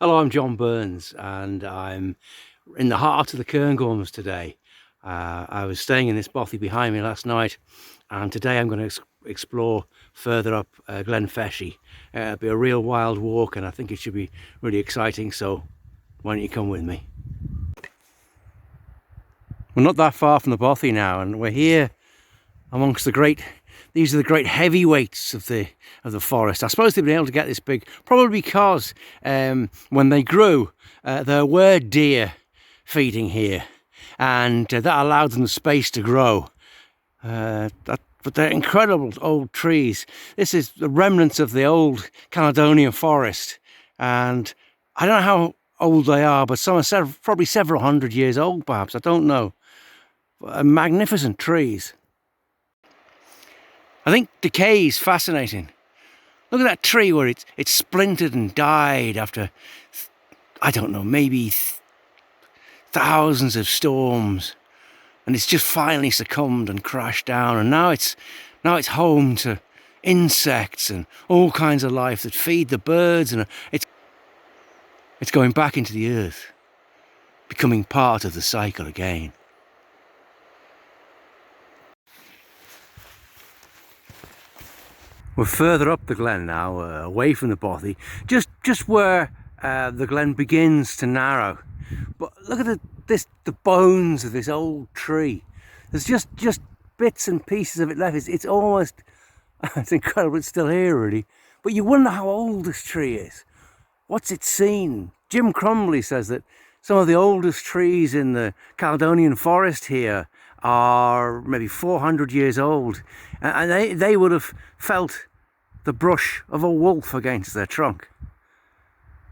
Hello, I'm John Burns and I'm in the heart of the Cairngorms today. I was staying in this bothy behind me last night, and today I'm going to explore further up Glen Feshie. It'll be a real wild walk and I think it should be really exciting, so why don't you come with me? We're not that far from the bothy now, and we're here amongst these are the great heavyweights of the forest. I suppose they've been able to get this big probably because when they grew there were deer feeding here, and that allowed them the space to grow. But they're incredible old trees. This is the remnants of the old Caledonian forest, and I don't know how old they are, but some are probably several hundred years old perhaps, I don't know. Magnificent trees. I think decay is fascinating. Look at that tree where it's splintered and died after, I don't know, maybe thousands of storms, and it's just finally succumbed and crashed down, and now it's home to insects and all kinds of life that feed the birds, and it's going back into the earth, becoming part of the cycle again. We're further up the glen now, away from the bothy, just where the glen begins to narrow. But look at the bones of this old tree. There's just bits and pieces of it left. It's almost, it's incredible it's still here really. But you wonder how old this tree is. What's it seen? Jim Crumbly says that some of the oldest trees in the Caledonian forest here are maybe 400 years old, and they would have felt the brush of a wolf against their trunk.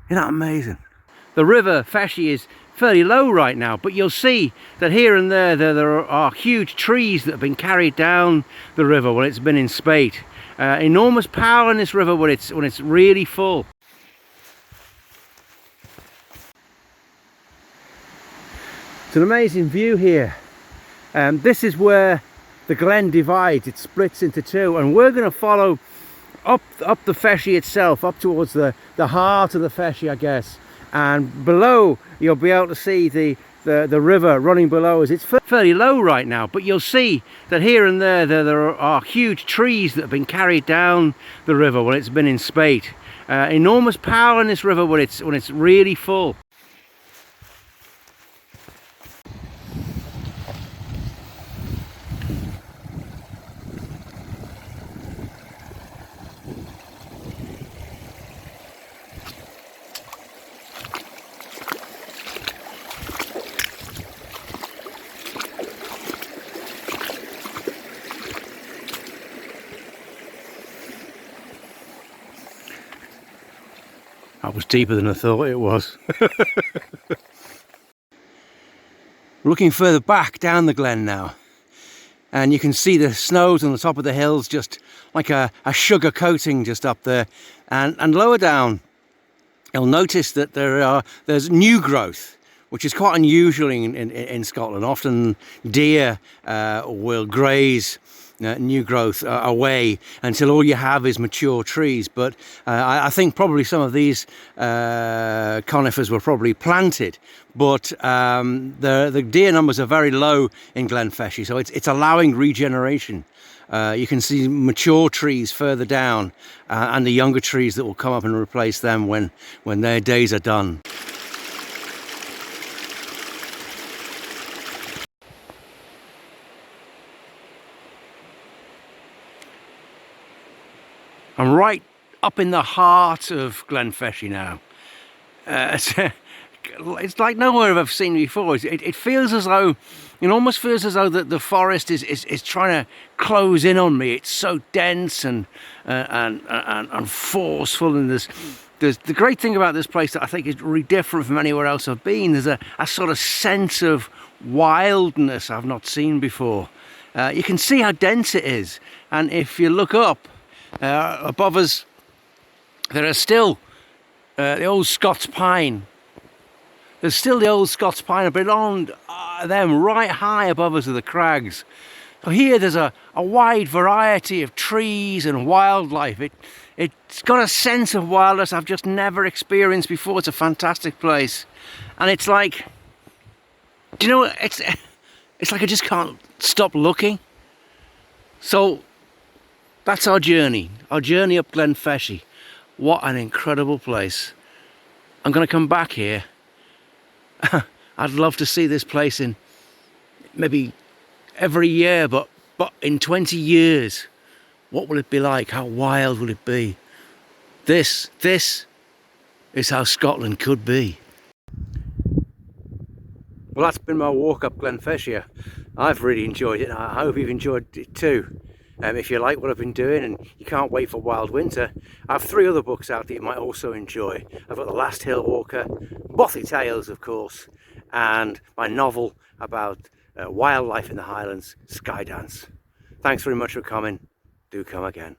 Isn't that amazing? The river Feshie is fairly low right now, but you'll see that here and there are huge trees that have been carried down the river when it's been in spate. Enormous power in this river when it's really full. It's an amazing view here. This is where the glen divides. It splits into two, and we're going to follow up the Feshie itself, up towards the heart of the Feshie, I guess. And below you'll be able to see the river running below us. It's fairly low right now, but you'll see that here and there are huge trees that have been carried down the river when it's been in spate. Enormous power in this river when it's really full. That was deeper than I thought it was. Looking further back down the glen now, and you can see the snows on the top of the hills, just like a sugar coating just up there. And lower down, you'll notice that there's new growth, which is quite unusual in Scotland. Often deer will graze new growth away until all you have is mature trees, but I think probably some of these conifers were probably planted, but the deer numbers are very low in Glen Feshie, so it's allowing regeneration. You can see mature trees further down, and the younger trees that will come up and replace them when their days are done. I'm right up in the heart of Glen Feshie now. It's like nowhere I've ever seen before. It feels as though, it almost feels as though that the forest is trying to close in on me. It's so dense and forceful, and there's the great thing about this place that I think is really different from anywhere else I've been. There's a sort of sense of wildness I've not seen before. You can see how dense it is, and if you look up, above us there are still the old Scots pine. There's still the old Scots pine, but beyond them, right high above us, are the crags. Here there's a wide variety of trees and wildlife. It's got a sense of wildness I've just never experienced before. It's a fantastic place. And it's like, do you know, it's like I just can't stop looking. So that's our journey up Glen Feshie. What an incredible place. I'm going to come back here. I'd love to see this place in maybe every year, but in 20 years, what will it be like? How wild will it be? This is how Scotland could be. Well, that's been my walk up Glen Feshie. I've really enjoyed it, and I hope you've enjoyed it too. If you like what I've been doing and you can't wait for Wild Winter, I have 3 other books out that you might also enjoy. I've got The Last Hill Walker, Bothy Tales, of course, and my novel about wildlife in the Highlands, Skydance. Thanks very much for coming. Do come again.